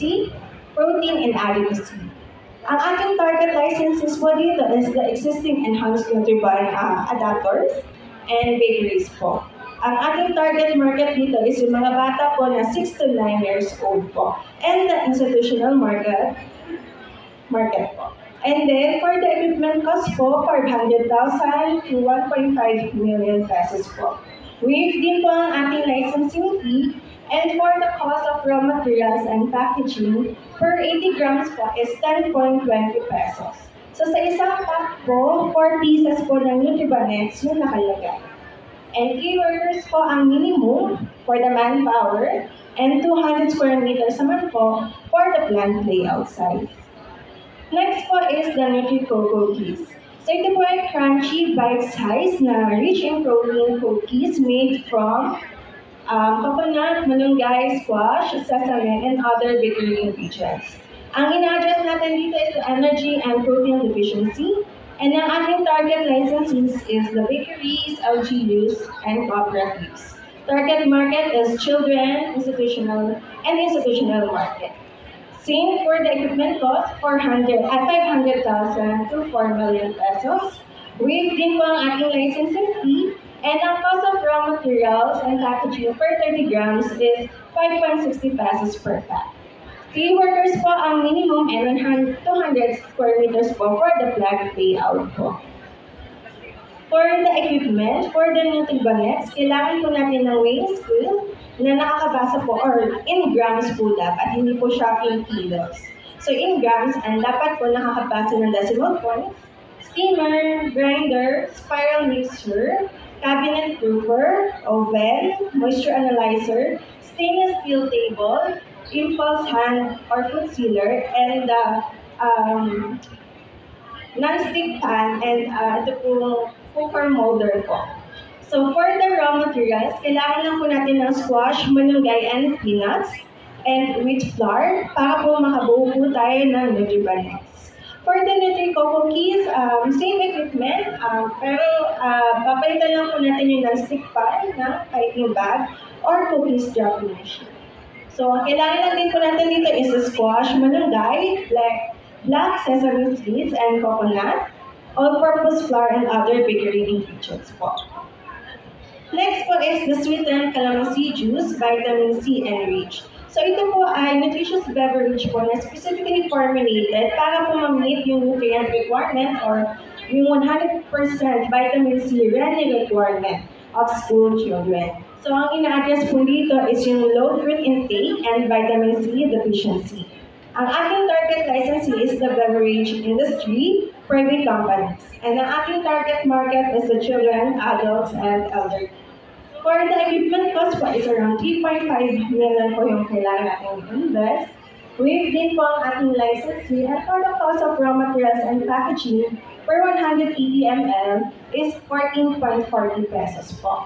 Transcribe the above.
deficiency, protein, and adequacy. Ang ating target licenses po dito is the existing enhanced Nutriban adapters and bakeries po. Ang ating target market dito is yung mga bata po na 6 to 9 years old po. And the institutional market po. And then, for the equipment cost po, 500,000 to 1.5 million pesos po. Waive din po ang ating licensing fee, and for the cost of raw materials and packaging, per 80 grams po is 10.20 pesos. So sa isang pack po, 4 pieces po ng Nutribanets yung nakalagay. And 3 workers po ang minimum for the manpower, and 200 square meters naman po for the plant layout size. Next po is the Nutri-Co cookies. So ito po ay crunchy, bite-sized na rich in protein cookies made from coconut, malunggay, squash, sesame, and other bakery ingredients. Ang ina-address natin dito is the energy and protein deficiency. And ang ating target licenses is the bakeries, LGUs, and cooperatives. Target market is children, institutional market. Same for the equipment cost, 500,000 to 4 million pesos. Waive din po ang ating licensing fee, and ang cost of raw materials and packaging per 30 grams is 5.60 pesos per pack. 3 workers po ang minimum, and 200 square meters po for the plant layout po. For the equipment, for the Nutribanets, kailangan po natin ng weighing scale na nakakabasa po, or in grams po dapat, hindi po siya in kilos. So in grams, and dapat po nakakabasa ng decimal points, steamer, grinder, spiral mixer, cabinet proofer, oven, moisture analyzer, stainless steel table, impulse hand or food sealer, and non-stick pan, and ito po cooker molder po. So for the raw materials, kailangan lang po natin ng squash, malunggay, and peanuts, and wheat flour, para po makabuo po tayo ng Nutribanets. For the Nutri-Co cookies, same equipment, pero papalitan lang po natin yung non-stick pan na piping bag or cookies dropping machine. So ang kailangan lang din po natin dito is the squash, malunggay, black sesame seeds, and coconut, all-purpose flour, and other bakery ingredients po. Next po is the sweetened calamansi juice, vitamin C enriched. So ito po ay nutritious beverage po na specifically formulated para po ma-meet yung nutrient requirement or yung 100% vitamin C ready requirement of school children. So ang ina-address po dito is yung low fruit intake and vitamin C deficiency. Ang ating target licensee is the beverage industry, private companies. And ang ating target market is the children, adults, and elderly. For the equipment cost po is around 3.5 million po yung kailangan natin invest. Waive din po ang ating licensee, and for the cost of raw materials and packaging per 180 ml is 14.40 pesos po.